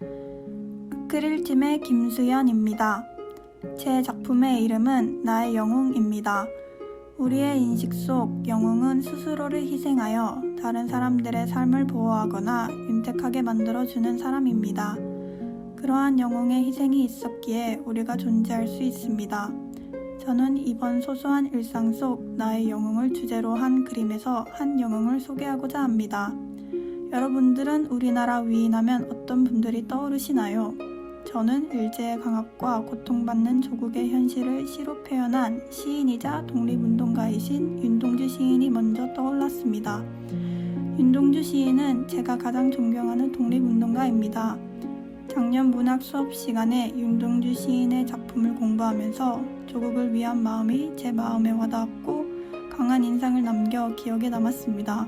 아크릴팀의 김수연입니다. 제 작품의 이름은 나의 영웅입니다. 우리의 인식 속 영웅은 스스로를 희생하여 다른 사람들의 삶을 보호하거나 윤택하게 만들어주는 사람입니다. 그러한 영웅의 희생이 있었기에 우리가 존재할 수 있습니다. 저는 이번 소소한 일상 속 나의 영웅을 주제로 한 그림에서 한 영웅을 소개하고자 합니다. 여러분들은 우리나라 위인하면 어떤 분들이 떠오르시나요? 저는 일제의 강압과 고통받는 조국의 현실을 시로 표현한 시인이자 독립운동가이신 윤동주 시인이 먼저 떠올랐습니다. 윤동주 시인은 제가 가장 존경하는 독립운동가입니다. 작년 문학 수업 시간에 윤동주 시인의 작품을 공부하면서 조국을 위한 마음이 제 마음에 와닿았고 강한 인상을 남겨 기억에 남았습니다.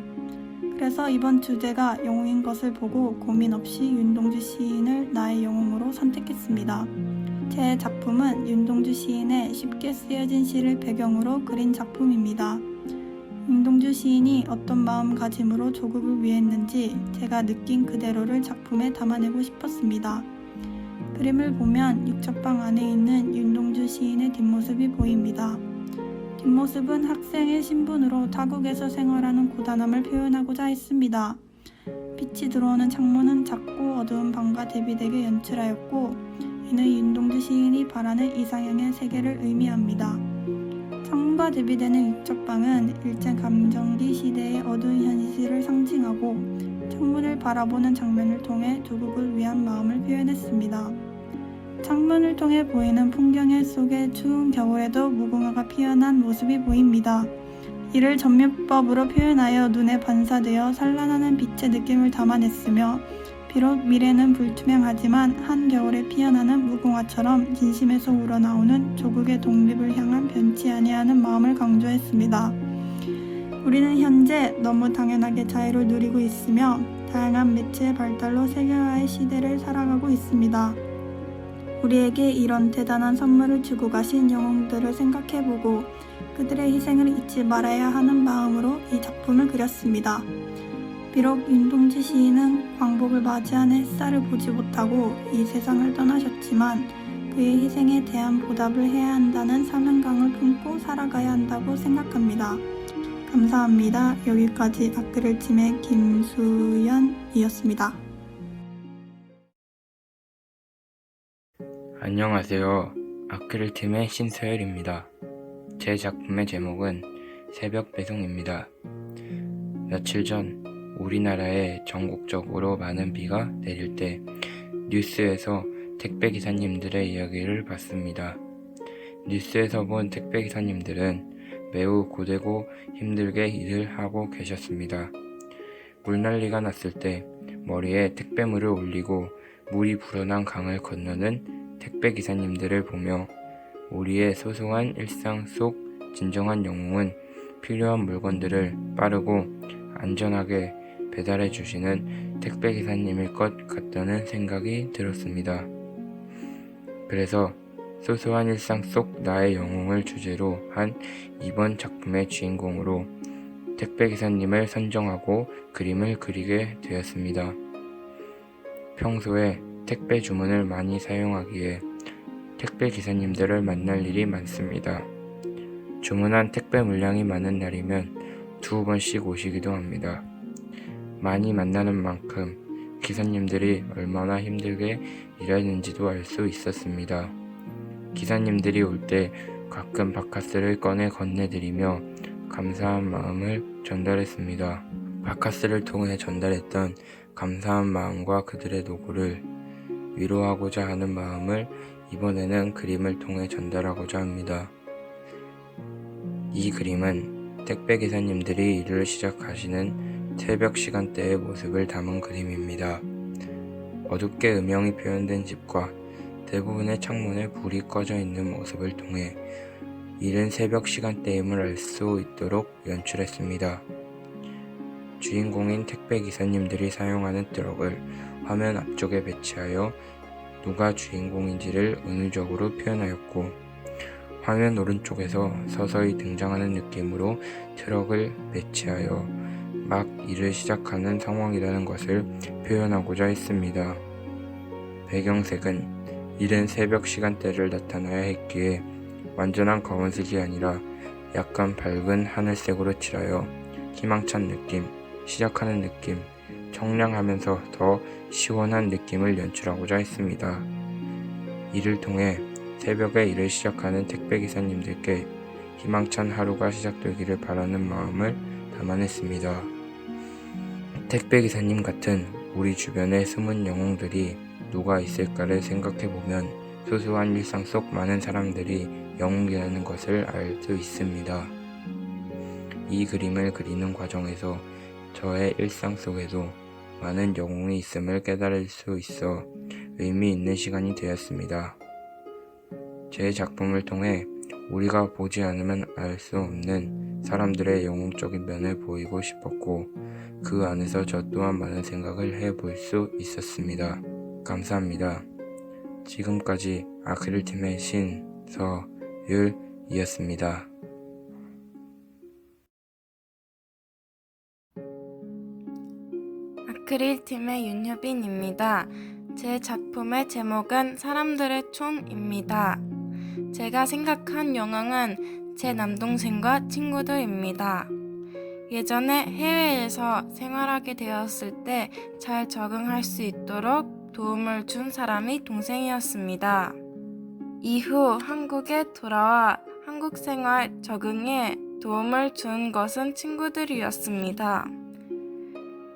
그래서 이번 주제가 영웅인 것을 보고 고민 없이 윤동주 시인을 나의 영웅으로 선택했습니다. 제 작품은 윤동주 시인의 쉽게 쓰여진 시를 배경으로 그린 작품입니다. 윤동주 시인이 어떤 마음가짐으로 조국을 위했는지 제가 느낀 그대로를 작품에 담아내고 싶었습니다. 그림을 보면 육적방 안에 있는 윤동주 시인의 뒷모습이 보입니다. 뒷모습은 학생의 신분으로 타국에서 생활하는 고단함을 표현하고자 했습니다. 빛이 들어오는 창문은 작고 어두운 방과 대비되게 연출하였고 이는 윤동주 시인이 바라는 이상형의 세계를 의미합니다. 창문과 대비되는 육적방은 일제감정기 시대의 어두운 현실을 상징하고 창문을 바라보는 장면을 통해 조국을 위한 마음을 표현했습니다. 창문을 통해 보이는 풍경의 속에 추운 겨울에도 무궁화가 피어난 모습이 보입니다. 이를 전면법으로 표현하여 눈에 반사되어 산란하는 빛의 느낌을 담아냈으며 비록 미래는 불투명하지만 한겨울에 피어나는 무궁화처럼 진심에서 우러나오는 조국의 독립을 향한 변치 아니하는 마음을 강조했습니다. 우리는 현재 너무 당연하게 자유를 누리고 있으며 다양한 매체의 발달로 세계화의 시대를 살아가고 있습니다. 우리에게 이런 대단한 선물을 주고 가신 영웅들을 생각해보고 그들의 희생을 잊지 말아야 하는 마음으로 이 작품을 그렸습니다. 비록 윤동주 시인은 광복을 맞이한 햇살을 보지 못하고 이 세상을 떠나셨지만 그의 희생에 대한 보답을 해야 한다는 사명감을 품고 살아가야 한다고 생각합니다. 감사합니다. 여기까지 아크릴팀의 김수연이었습니다. 안녕하세요. 아크릴팀의 신서열입니다. 제 작품의 제목은 새벽 배송입니다. 며칠 전 우리나라에 전국적으로 많은 비가 내릴 때 뉴스에서 택배기사님들의 이야기를 봤습니다. 뉴스에서 본 택배기사님들은 매우 고되고 힘들게 일을 하고 계셨습니다. 물난리가 났을 때 머리에 택배물을 올리고 물이 불어난 강을 건너는 택배기사님들을 보며 우리의 소소한 일상 속 진정한 영웅은 필요한 물건들을 빠르고 안전하게 배달해 주시는 택배기사님일 것 같다는 생각이 들었습니다. 그래서 소소한 일상 속 나의 영웅을 주제로 한 이번 작품의 주인공으로 택배기사님을 선정하고 그림을 그리게 되었습니다. 평소에 택배 주문을 많이 사용하기에 택배 기사님들을 만날 일이 많습니다. 주문한 택배 물량이 많은 날이면 2번씩 오시기도 합니다. 많이 만나는 만큼 기사님들이 얼마나 힘들게 일하는지도 알 수 있었습니다. 기사님들이 올 때 가끔 바카스를 꺼내 건네드리며 감사한 마음을 전달했습니다. 바카스를 통해 전달했던 감사한 마음과 그들의 노고를 위로하고자 하는 마음을 이번에는 그림을 통해 전달하고자 합니다. 이 그림은 택배기사님들이 일을 시작하시는 새벽 시간대의 모습을 담은 그림입니다. 어둡게 음영이 표현된 집과 대부분의 창문에 불이 꺼져 있는 모습을 통해 이른 새벽 시간대임을 알 수 있도록 연출했습니다. 주인공인 택배기사님들이 사용하는 트럭을 화면 앞쪽에 배치하여 누가 주인공인지를 은유적으로 표현하였고 화면 오른쪽에서 서서히 등장하는 느낌으로 트럭을 배치하여 막 일을 시작하는 상황이라는 것을 표현하고자 했습니다. 배경색은 이른 새벽 시간대를 나타나야 했기에 완전한 검은색이 아니라 약간 밝은 하늘색으로 칠하여 희망찬 느낌, 시작하는 느낌, 청량하면서 더 시원한 느낌을 연출하고자 했습니다. 이를 통해 새벽에 일을 시작하는 택배기사님들께 희망찬 하루가 시작되기를 바라는 마음을 담아냈습니다. 택배기사님 같은 우리 주변의 숨은 영웅들이 누가 있을까를 생각해보면 소소한 일상 속 많은 사람들이 영웅이라는 것을 알 수 있습니다. 이 그림을 그리는 과정에서 저의 일상 속에도 많은 영웅이 있음을 깨달을 수 있어 의미 있는 시간이 되었습니다. 제 작품을 통해 우리가 보지 않으면 알 수 없는 사람들의 영웅적인 면을 보이고 싶었고 그 안에서 저 또한 많은 생각을 해볼 수 있었습니다. 감사합니다. 지금까지 아크릴팀의 신서율이었습니다. 아크릴팀의 윤효빈입니다. 제 작품의 제목은 사람들의 총입니다. 제가 생각한 영웅은 제 남동생과 친구들입니다. 예전에 해외에서 생활하게 되었을 때 잘 적응할 수 있도록 도움을 준 사람이 동생이었습니다. 이후 한국에 돌아와 한국 생활 적응에 도움을 준 것은 친구들이었습니다.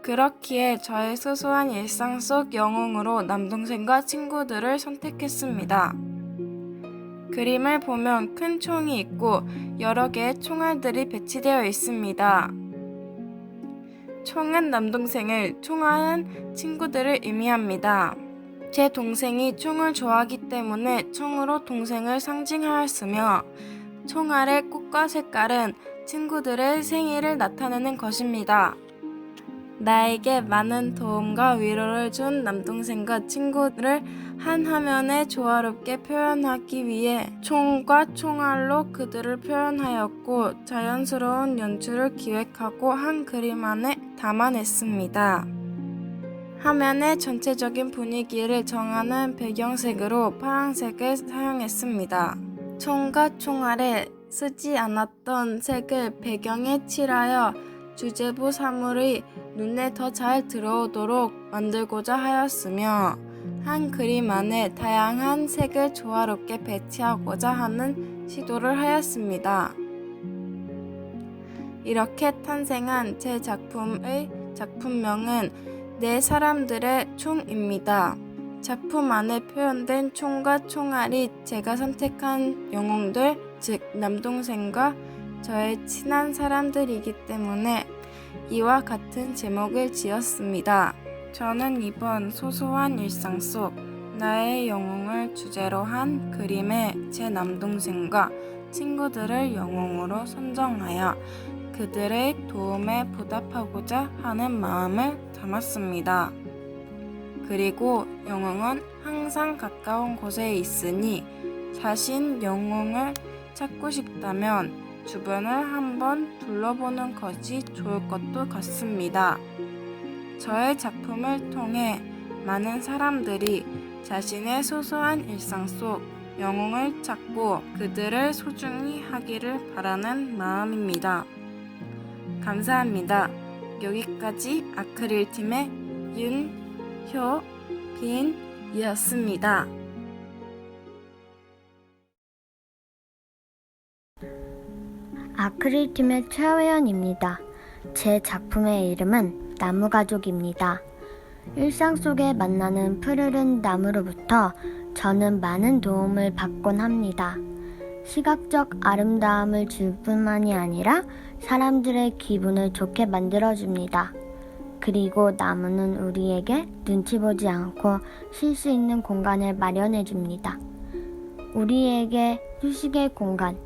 그렇기에 저의 소소한 일상 속 영웅으로 남동생과 친구들을 선택했습니다. 그림을 보면 큰 총이 있고 여러 개의 총알들이 배치되어 있습니다. 총은 남동생을 총하는 친구들을 의미합니다. 제 동생이 총을 좋아하기 때문에 총으로 동생을 상징하였으며 총알의 꽃과 색깔은 친구들의 생일을 나타내는 것입니다. 나에게 많은 도움과 위로를 준 남동생과 친구들을 한 화면에 조화롭게 표현하기 위해 총과 총알로 그들을 표현하였고 자연스러운 연출을 기획하고 한 그림 안에 담아냈습니다. 화면의 전체적인 분위기를 정하는 배경색으로 파란색을 사용했습니다. 총과 총알에 쓰지 않았던 색을 배경에 칠하여 주제부 사물이 눈에 더 잘 들어오도록 만들고자 하였으며 한 그림 안에 다양한 색을 조화롭게 배치하고자 하는 시도를 하였습니다. 이렇게 탄생한 제 작품의 작품명은 네 사람들의 총입니다. 작품 안에 표현된 총과 총알이 제가 선택한 영웅들, 즉 남동생과 저의 친한 사람들이기 때문에 이와 같은 제목을 지었습니다. 저는 이번 소소한 일상 속 나의 영웅을 주제로 한 그림에 제 남동생과 친구들을 영웅으로 선정하여 그들의 도움에 보답하고자 하는 마음을 담았습니다. 그리고 영웅은 항상 가까운 곳에 있으니 자신 영웅을 찾고 싶다면 주변을 한번 둘러보는 것이 좋을 것도 같습니다. 저의 작품을 통해 많은 사람들이 자신의 소소한 일상 속 영웅을 찾고 그들을 소중히 하기를 바라는 마음입니다. 감사합니다. 여기까지 아크릴팀의 윤효빈이었습니다. 아크릴팀의 최호연입니다. 제 작품의 이름은 나무가족입니다. 일상 속에 만나는 푸르른 나무로부터 저는 많은 도움을 받곤 합니다. 시각적 아름다움을 줄 뿐만이 아니라 사람들의 기분을 좋게 만들어줍니다. 그리고 나무는 우리에게 눈치 보지 않고 쉴 수 있는 공간을 마련해줍니다. 우리에게 휴식의 공간,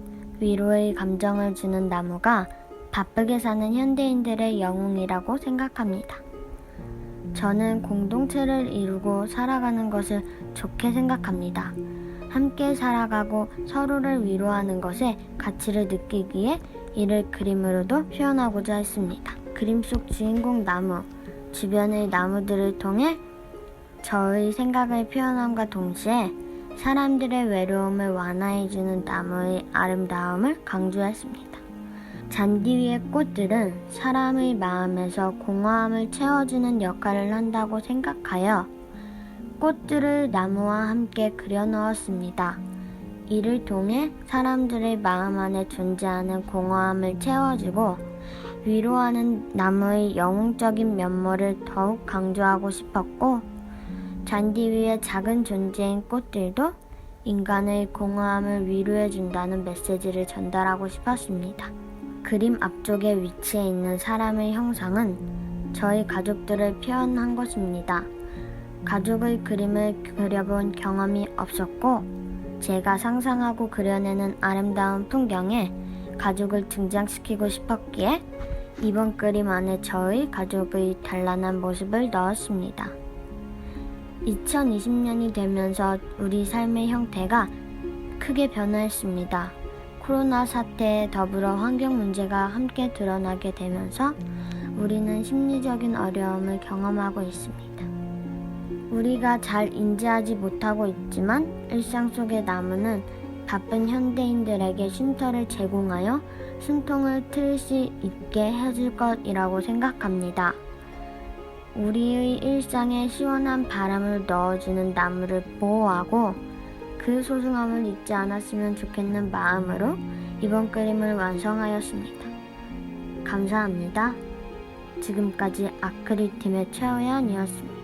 위로의 감정을 주는 나무가 바쁘게 사는 현대인들의 영웅이라고 생각합니다. 저는 공동체를 이루고 살아가는 것을 좋게 생각합니다. 함께 살아가고 서로를 위로하는 것에 가치를 느끼기에 이를 그림으로도 표현하고자 했습니다. 그림 속 주인공 나무, 주변의 나무들을 통해 저의 생각을 표현함과 동시에 사람들의 외로움을 완화해주는 나무의 아름다움을 강조했습니다. 잔디 위의 꽃들은 사람의 마음에서 공허함을 채워주는 역할을 한다고 생각하여 꽃들을 나무와 함께 그려 넣었습니다. 이를 통해 사람들의 마음 안에 존재하는 공허함을 채워주고 위로하는 나무의 영웅적인 면모를 더욱 강조하고 싶었고, 잔디 위의 작은 존재인 꽃들도 인간의 공허함을 위로해준다는 메시지를 전달하고 싶었습니다. 그림 앞쪽에 위치해 있는 사람의 형상은 저희 가족들을 표현한 것입니다. 가족의 그림을 그려본 경험이 없었고, 제가 상상하고 그려내는 아름다운 풍경에 가족을 등장시키고 싶었기에 이번 그림 안에 저의 가족의 단란한 모습을 넣었습니다. 2020년이 되면서 우리 삶의 형태가 크게 변화했습니다. 코로나 사태에 더불어 환경 문제가 함께 드러나게 되면서 우리는 심리적인 어려움을 경험하고 있습니다. 우리가 잘 인지하지 못하고 있지만 일상 속의 나무는 바쁜 현대인들에게 쉼터를 제공하여 숨통을 틀 수 있게 해줄 것이라고 생각합니다. 우리의 일상에 시원한 바람을 넣어주는 나무를 보호하고 그 소중함을 잊지 않았으면 좋겠는 마음으로 이번 그림을 완성하였습니다. 감사합니다. 지금까지 아크릴팀의 최호연이었습니다.